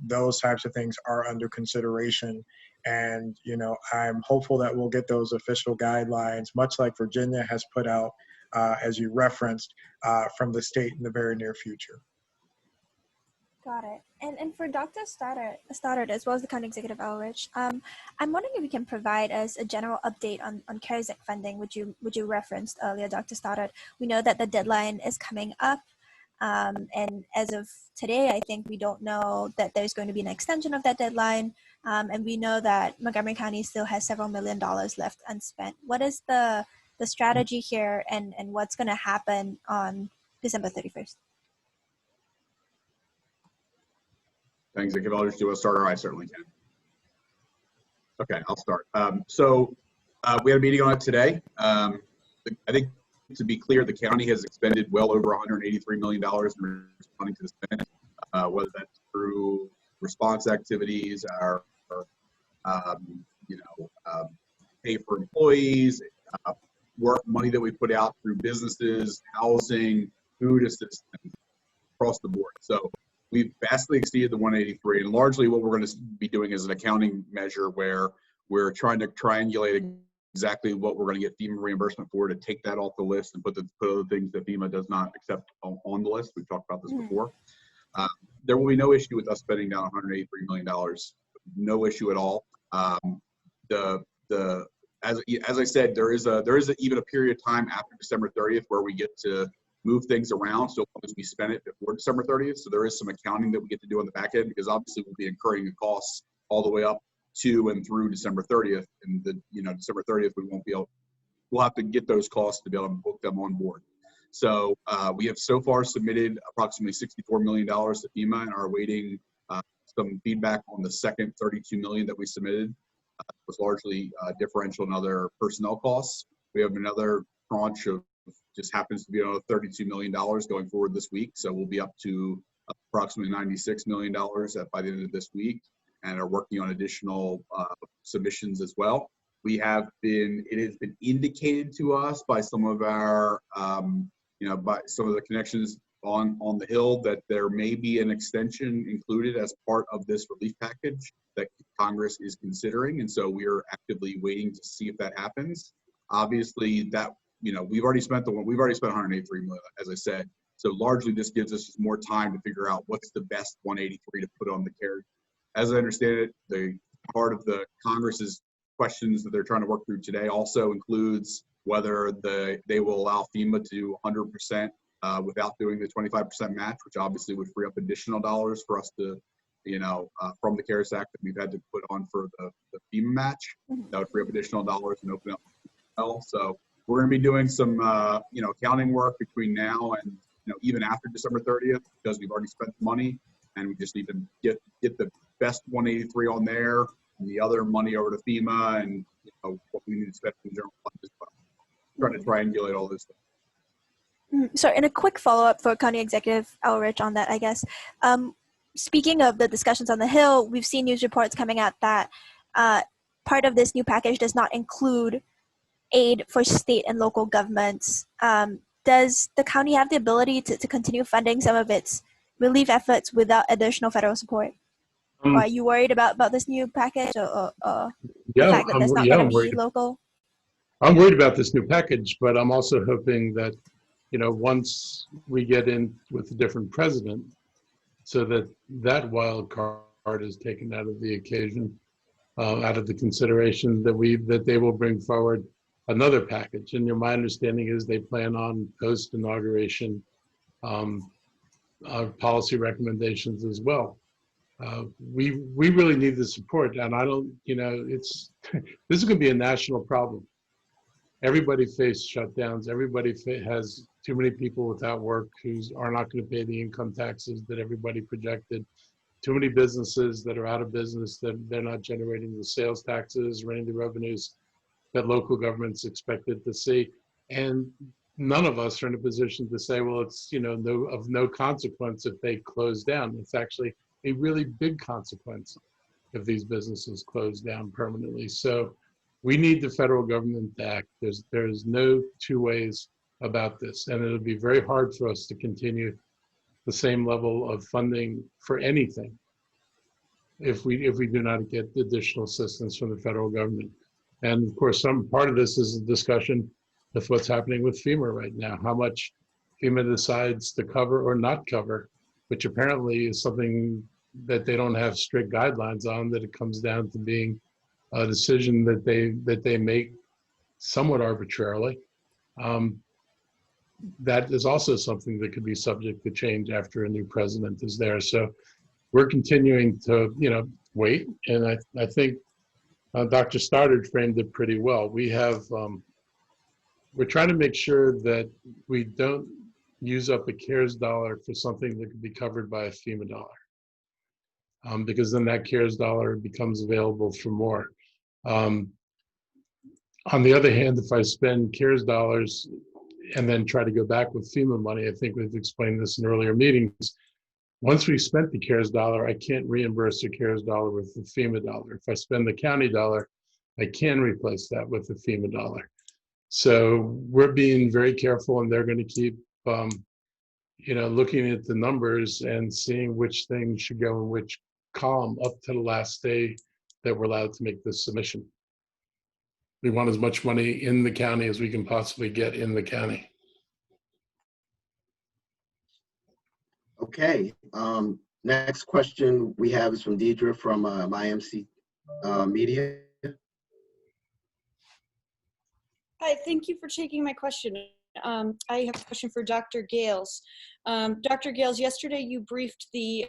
those types of things are under consideration. And, I'm hopeful that we'll get those official guidelines, much like Virginia has put out, as you referenced, from the state in the very near future. Got it. And for Dr. Stoddard, as well as the County Executive Elrich, I'm wondering if you can provide us a general update on Karazhan funding, which you referenced earlier, Dr. Stoddard. We know that the deadline is coming up, and as of today, I think we don't know that there's going to be an extension of that deadline, and we know that Montgomery County still has several $1 million left unspent. What is the strategy here, and what's going to happen on December 31st? Thanks. If I'll just do a starter, I certainly can. Okay, I'll start. So we had a meeting on it today. I think, to be clear, the county has expended well over $183 million in responding to this pandemic, whether that's through response activities, our pay for employees, work money that we put out through businesses, housing, food assistance, across the board. So we've vastly exceeded the 183, and largely what we're going to be doing is an accounting measure where we're trying to triangulate exactly what we're going to get FEMA reimbursement for, to take that off the list and put other things that FEMA does not accept on the list. We've talked about this before. There will be no issue with us spending down $183 million. No issue at all. As I said, there is even a period of time after December 30th where we get to move things around, so long as we spend it before December 30th. So there is some accounting that we get to do on the back end, because obviously we'll be incurring the costs all the way up to and through December 30th. And December 30th, we'll have to get those costs to be able to book them on board. So we have so far submitted approximately $64 million to FEMA and are awaiting some feedback on the second 32 million that we submitted. Was largely differential and other personnel costs. We have another tranche of just happens to be another $32 million going forward this week. So we'll be up to approximately $96 million by the end of this week, and are working on additional submissions as well. It has been indicated to us by some of our, by some of the connections on the Hill that there may be an extension included as part of this relief package that Congress is considering. And so we are actively waiting to see if that happens. Obviously that, we've already spent 183 million, as I said. So largely this gives us just more time to figure out what's the best 183 to put on the CARES. As I understand it, the part of the Congress's questions that they're trying to work through today also includes whether they will allow FEMA to do 100% without doing the 25% match, which obviously would free up additional dollars for us to, from the CARES Act that we've had to put on for the FEMA match. That would free up additional dollars and open up. So we're going to be doing some, accounting work between now and, even after December 30th, because we've already spent the money, and we just need to get the best 183 on there and the other money over to FEMA and what we need to spend in the general fund as well. Trying to triangulate all this stuff. So, in a quick follow-up for County Executive Elrich on that, I guess. Speaking of the discussions on the Hill, we've seen news reports coming out that part of this new package does not include aid for state and local governments. Does the county have the ability to continue funding some of its relief efforts without additional federal support? Or are you worried about this new package or the fact that there's not going to be local? I'm worried about this new package, but I'm also hoping that, once we get in with a different president, so that wild card is taken out of the equation, out of the consideration that they will bring forward another package. And my understanding is they plan on post-inauguration policy recommendations as well. We really need the support, and I don't, this is going to be a national problem. Everybody faced shutdowns. Everybody has too many people without work who are not going to pay the income taxes that everybody projected. Too many businesses that are out of business, that they're not generating the sales taxes, running the revenues that local governments expected to see. And none of us are in a position to say, well, it's of no consequence if they close down. It's actually a really big consequence if these businesses close down permanently. So we need the federal government to act. There's no two ways about this, and it'll be very hard for us to continue the same level of funding for anything if we do not get additional assistance from the federal government. And of course, some part of this is a discussion with what's happening with FEMA right now, how much FEMA decides to cover or not cover, which apparently is something that they don't have strict guidelines on, that it comes down to being a decision that they make somewhat arbitrarily. That is also something that could be subject to change after a new president is there. So we're continuing to, wait. And I think Dr. Stoddard framed it pretty well. We're trying to make sure that we don't use up a CARES dollar for something that could be covered by a FEMA dollar, because then that CARES dollar becomes available for more. On the other hand, if I spend CARES dollars and then try to go back with FEMA money, I think we've explained this in earlier meetings, once we've spent the CARES dollar, I can't reimburse the CARES dollar with the FEMA dollar. If I spend the county dollar, I can replace that with the FEMA dollar. So we're being very careful, and they're going to keep, looking at the numbers and seeing which things should go in which column up to the last day that we're allowed to make this submission. We want as much money in the county as we can possibly get in the county. Okay. Next question we have is from Deidre from IMC Media. Hi, thank you for taking my question. I have a question for Dr. Gayles. Dr. Gayles, yesterday you briefed the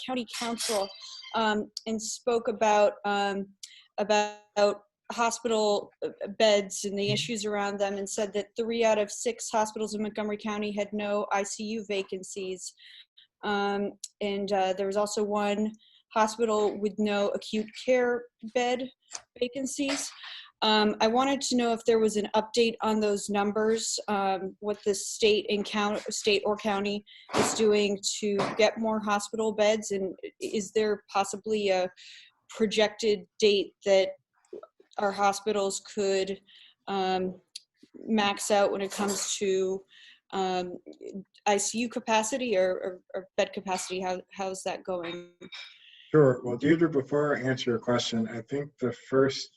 county council and spoke about hospital beds and the issues around them, and said that 3 out of 6 hospitals in Montgomery County had no ICU vacancies. And there was also one hospital with no acute care bed vacancies. I wanted to know if there was an update on those numbers, what the state or county is doing to get more hospital beds, and is there possibly a projected date that our hospitals could max out when it comes to ICU capacity or bed capacity? How's that going? Sure. Well, Deirdre, before I answer your question, I think the first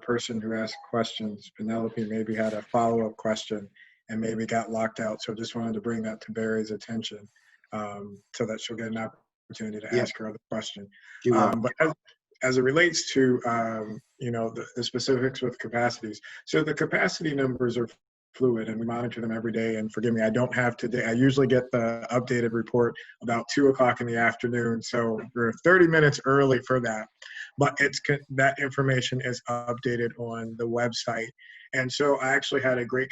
person who asked questions, Penelope, maybe had a follow-up question and maybe got locked out. So just wanted to bring that to Barry's attention so that she'll get an opportunity to ask her other question. But as it relates to, the specifics with capacities, so the capacity numbers are fluid and we monitor them every day. And forgive me, I don't have today. I usually get the updated report about 2 o'clock in the afternoon. So we're 30 minutes early for that, but that information is updated on the website. And so I actually had a great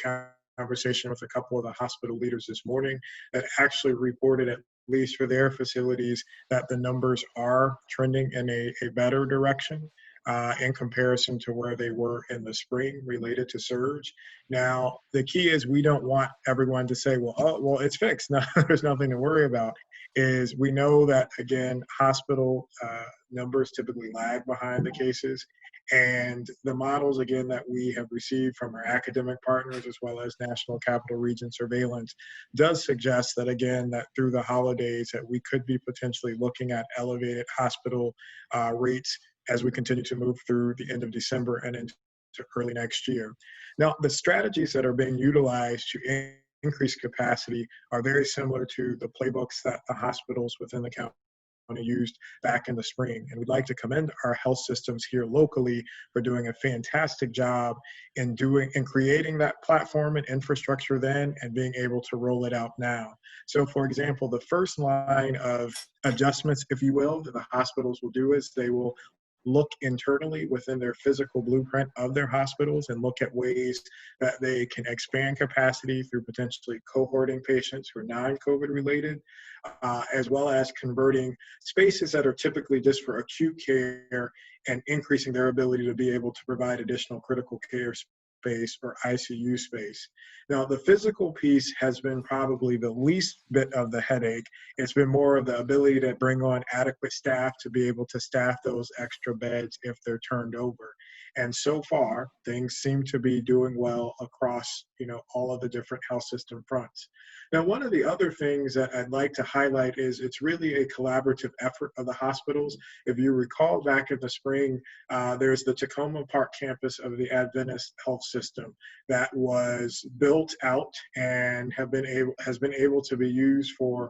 conversation with a couple of the hospital leaders this morning that actually reported, at least for their facilities, that the numbers are trending in a better direction in comparison to where they were in the spring related to surge. Now, the key is we don't want everyone to say, well, it's fixed. No, there's nothing to worry about. Is we know that, again, hospital numbers typically lag behind the cases. And the models, again, that we have received from our academic partners as well as National Capital Region Surveillance does suggest that, again, that through the holidays that we could be potentially looking at elevated hospital rates as we continue to move through the end of December and into early next year. Now, the strategies that are being utilized to increase capacity are very similar to the playbooks that the hospitals within the county used back in the spring. And we'd like to commend our health systems here locally for doing a fantastic job in creating that platform and infrastructure then and being able to roll it out now. So for example, the first line of adjustments, if you will, that the hospitals will do is they will look internally within their physical blueprint of their hospitals and look at ways that they can expand capacity through potentially cohorting patients who are non-COVID related, as well as converting spaces that are typically just for acute care and increasing their ability to be able to provide additional critical care space or ICU space. Now, the physical piece has been probably the least bit of the headache. It's been more of the ability to bring on adequate staff to be able to staff those extra beds if they're turned over. And so far, things seem to be doing well across, all of the different health system fronts. Now, one of the other things that I'd like to highlight is it's really a collaborative effort of the hospitals. If you recall back in the spring, there's the Tacoma Park campus of the Adventist Health System that was built out and has been able to be used for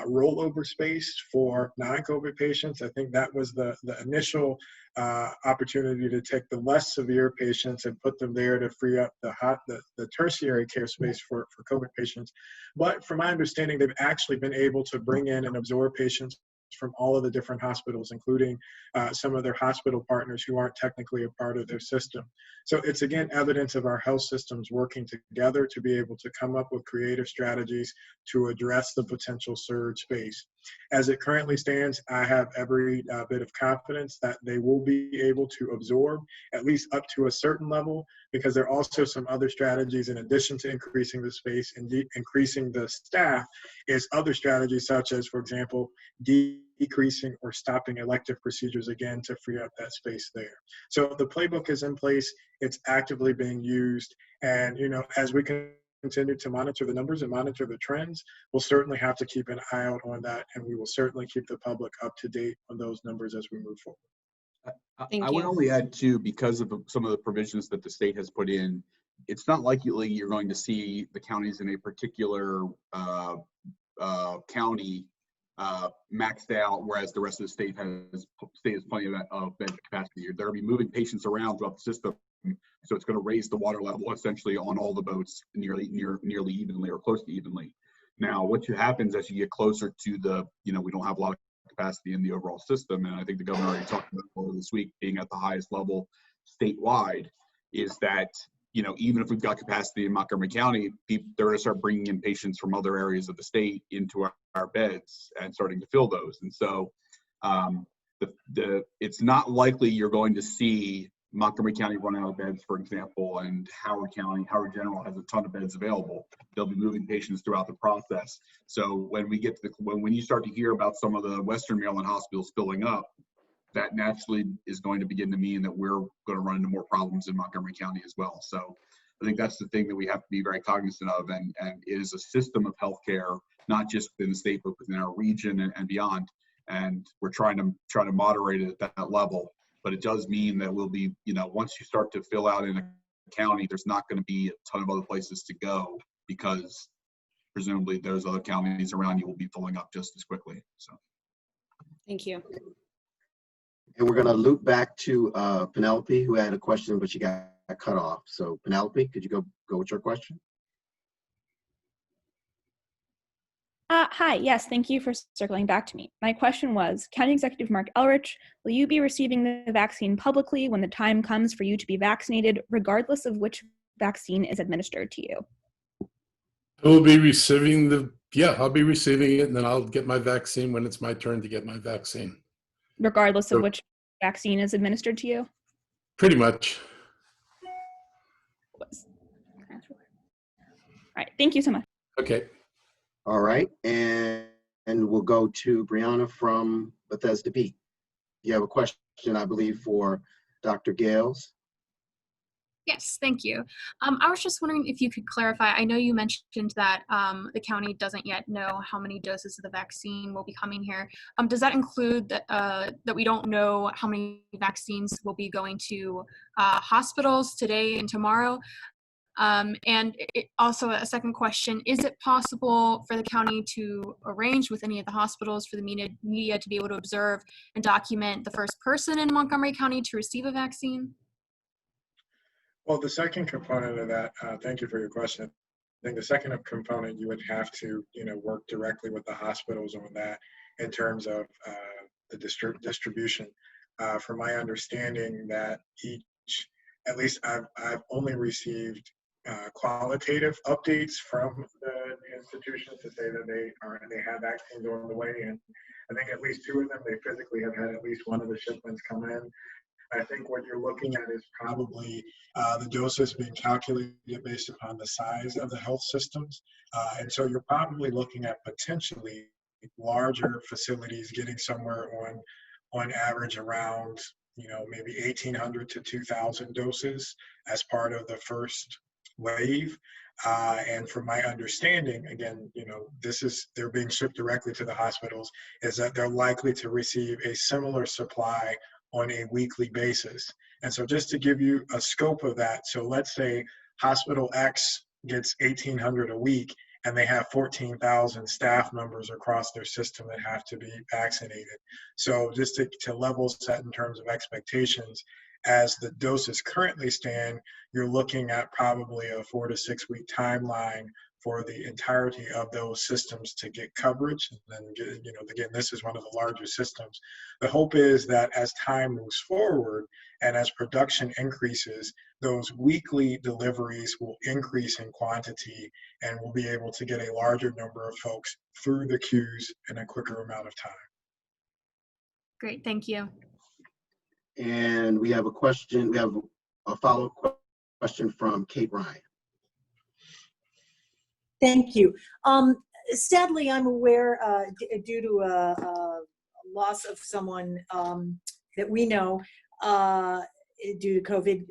rollover space for non-COVID patients. I think that was the initial opportunity to take the less severe patients and put them there to free up the tertiary care space for COVID patients. But from my understanding, they've actually been able to bring in and absorb patients from all of the different hospitals, including some of their hospital partners who aren't technically a part of their system. So it's, again, evidence of our health systems working together to be able to come up with creative strategies to address the potential surge space. As it currently stands, I have every bit of confidence that they will be able to absorb at least up to a certain level, because there are also some other strategies in addition to increasing the space and increasing the staff is other strategies such as, for example, decreasing or stopping elective procedures again to free up that space there. So the playbook is in place, it's actively being used, and as we continue to monitor the numbers and monitor the trends, we'll certainly have to keep an eye out on that, and we will certainly keep the public up to date on those numbers as we move forward. I would only add too, because of some of the provisions that the state has put in, it's not likely you're going to see the counties in a particular county maxed out, whereas the rest of the state has plenty of bed capacity. They're going to be moving patients around throughout the system, so it's going to raise the water level essentially on all the boats nearly evenly or close to evenly. Now, what happens as you get closer to the, we don't have a lot of capacity in the overall system, and I think the governor already talked about it this week, being at the highest level statewide, is that you know, even if we've got capacity in Montgomery County, they're going to start bringing in patients from other areas of the state into our beds and starting to fill those. And so it's not likely you're going to see Montgomery County run out of beds, for example, and Howard General has a ton of beds available. They'll be moving patients throughout the process. So when we get to when you start to hear about some of the Western Maryland hospitals filling up, that naturally is going to begin to mean that we're going to run into more problems in Montgomery County as well. So I think that's the thing that we have to be very cognizant of, and it is a system of healthcare, not just within the state, but within our region and beyond. And we're trying to moderate it at that level. But it does mean that we'll be, you know, once you start to fill out in a county, there's not going to be a ton of other places to go, because presumably those other counties around you will be filling up just as quickly. So Thank you. And we're going to loop back to Penelope, who had a question, but she got cut off. So Penelope, could you go with your question? Hi, yes, thank you for circling back to me. My question was, County Executive Marc Elrich, will you be receiving the vaccine publicly when the time comes for you to be vaccinated, regardless of which vaccine is administered to you? I will be receiving I'll be receiving it, and then I'll get my vaccine when it's my turn to get my vaccine. Regardless of which vaccine is administered to you? Pretty much. All right, thank you so much. Okay. All right, and we'll go to Brianna from Bethesda Beat. You have a question, I believe, for Dr. Gayles. Yes, thank you. I was just wondering if you could clarify. I know you mentioned that the county doesn't yet know how many doses of the vaccine will be coming here. Does that include that we don't know how many vaccines will be going to hospitals today and tomorrow? Also a second question, is it possible for the county to arrange with any of the hospitals for the media to be able to observe and document the first person in Montgomery County to receive a vaccine? Well, the second component of that, thank you for your question. I think the second component, you would have to, you know, work directly with the hospitals on that in terms of the distribution. From my understanding, that at least I've only received qualitative updates from the institutions to say that they have vaccines on the way, and I think at least 2 of them, they physically have had at least one of the shipments come in. I think what you're looking at is probably the doses being calculated based upon the size of the health systems. And so you're probably looking at potentially larger facilities getting somewhere on average around, you know, maybe 1,800 to 2,000 doses as part of the first wave. And from my understanding, again, you know, they're being shipped directly to the hospitals, is that they're likely to receive a similar supply on a weekly basis. And so just to give you a scope of that, so let's say Hospital X gets 1,800 a week, and they have 14,000 staff members across their system that have to be vaccinated. So just to level set in terms of expectations, as the doses currently stand, you're looking at probably a 4 to 6 week timeline for the entirety of those systems to get coverage. And then, you know, again, this is one of the larger systems. The hope is that as time moves forward and as production increases, those weekly deliveries will increase in quantity, and we'll be able to get a larger number of folks through the queues in a quicker amount of time. Great, thank you. And we have a question, we have a follow-up question from Kate Ryan. Thank you. Sadly, I'm aware, due to a loss of someone that we know due to COVID,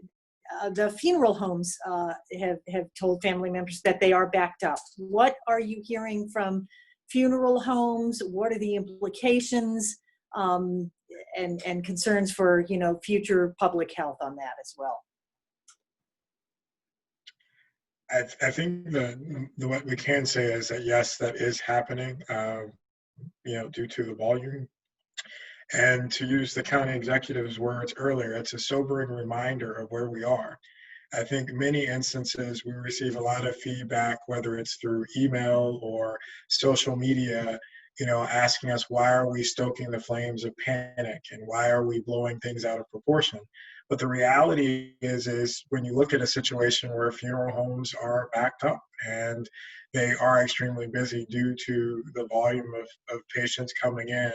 the funeral homes have told family members that they are backed up. What are you hearing from funeral homes? What are the implications and concerns for, you know, future public health on that as well? I think what we can say is that yes, that is happening, you know, due to the volume. And to use the county executive's words earlier, it's a sobering reminder of where we are. I think many instances we receive a lot of feedback, whether it's through email or social media, asking us, why are we stoking the flames of panic and why are we blowing things out of proportion? But the reality is when you look at a situation where funeral homes are backed up and they are extremely busy due to the volume of patients coming in,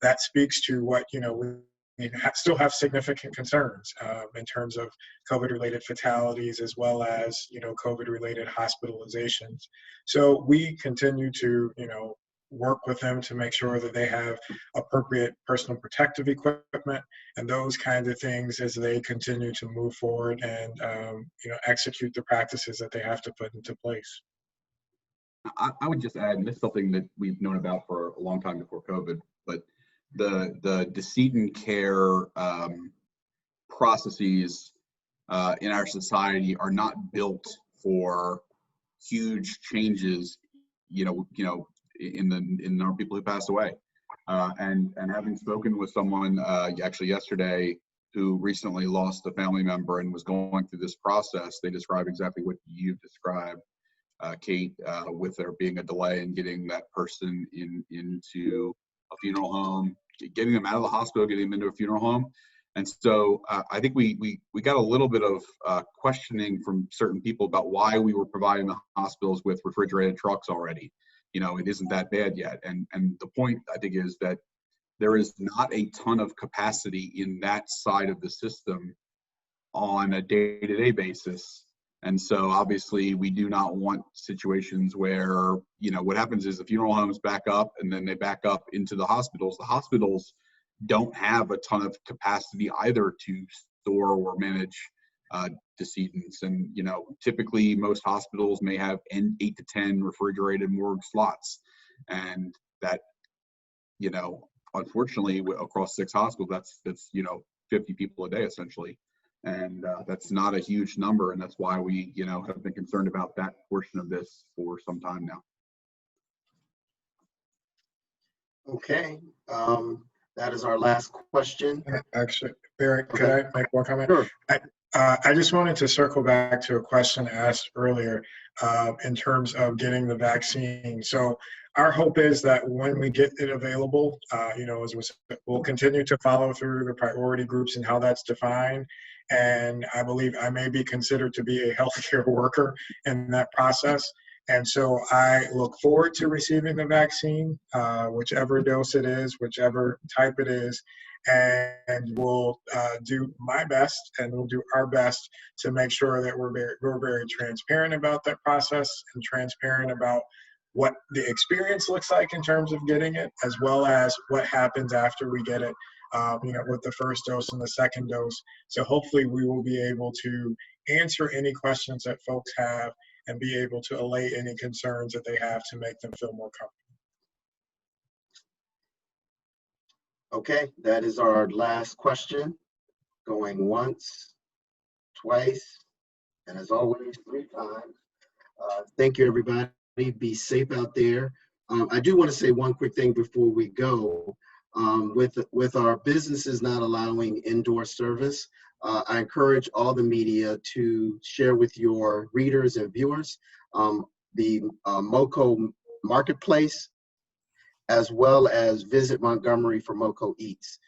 that speaks to what, we still have significant concerns in terms of COVID-related fatalities as well as, COVID-related hospitalizations. So we continue to, work with them to make sure that they have appropriate personal protective equipment and those kinds of things as they continue to move forward and, execute the practices that they have to put into place. I would just add, and this is something that we've known about for a long time before COVID, but the decedent care processes in our society are not built for huge changes, in the number of people who pass away. And having spoken with someone actually yesterday who recently lost a family member and was going through this process, they described exactly what you've described, Kate, with there being a delay in getting that person into a funeral home, getting them out of the hospital, getting them into a funeral home. And so I think we got a little bit of questioning from certain people about why we were providing the hospitals with refrigerated trucks already. It isn't that bad yet. And the point, I think, is that there is not a ton of capacity in that side of the system on a day-to-day basis. And so obviously we do not want situations where, what happens is the funeral homes back up and then they back up into the hospitals. The hospitals don't have a ton of capacity either to store or manage decedents. And, typically most hospitals may have 8 to 10 refrigerated morgue slots. And that, unfortunately across 6 hospitals, that's 50 people a day essentially. And that's not a huge number. And that's why we, have been concerned about that portion of this for some time now. Okay. That is our last question. Actually, Barry, could Okay. I make one comment? Sure. I just wanted to circle back to a question asked earlier in terms of getting the vaccine. So our hope is that when we get it available, we'll continue to follow through the priority groups and how that's defined. And I believe I may be considered to be a healthcare worker in that process. And so I look forward to receiving the vaccine, whichever dose it is, whichever type it is, and we'll do my best and we'll do our best to make sure that we're very transparent about that process and transparent about what the experience looks like in terms of getting it, as well as what happens after we get it, with the first dose and the second dose. So hopefully we will be able to answer any questions that folks have and be able to allay any concerns that they have to make them feel more comfortable. Okay, that is our last question. Going once, twice, and as always, 3 times. Thank you, everybody. Be safe out there. I do want to say one quick thing before we go. With our businesses not allowing indoor service, I encourage all the media to share with your readers and viewers the MoCo Marketplace, as well as visit Montgomery for MoCo Eats.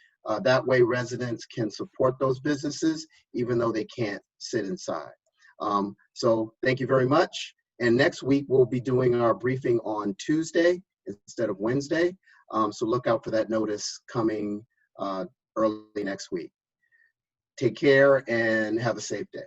That way residents can support those businesses even though they can't sit inside. So thank you very much. And next week we'll be doing our briefing on Tuesday instead of Wednesday. So look out for that notice coming early next week. Take care and have a safe day.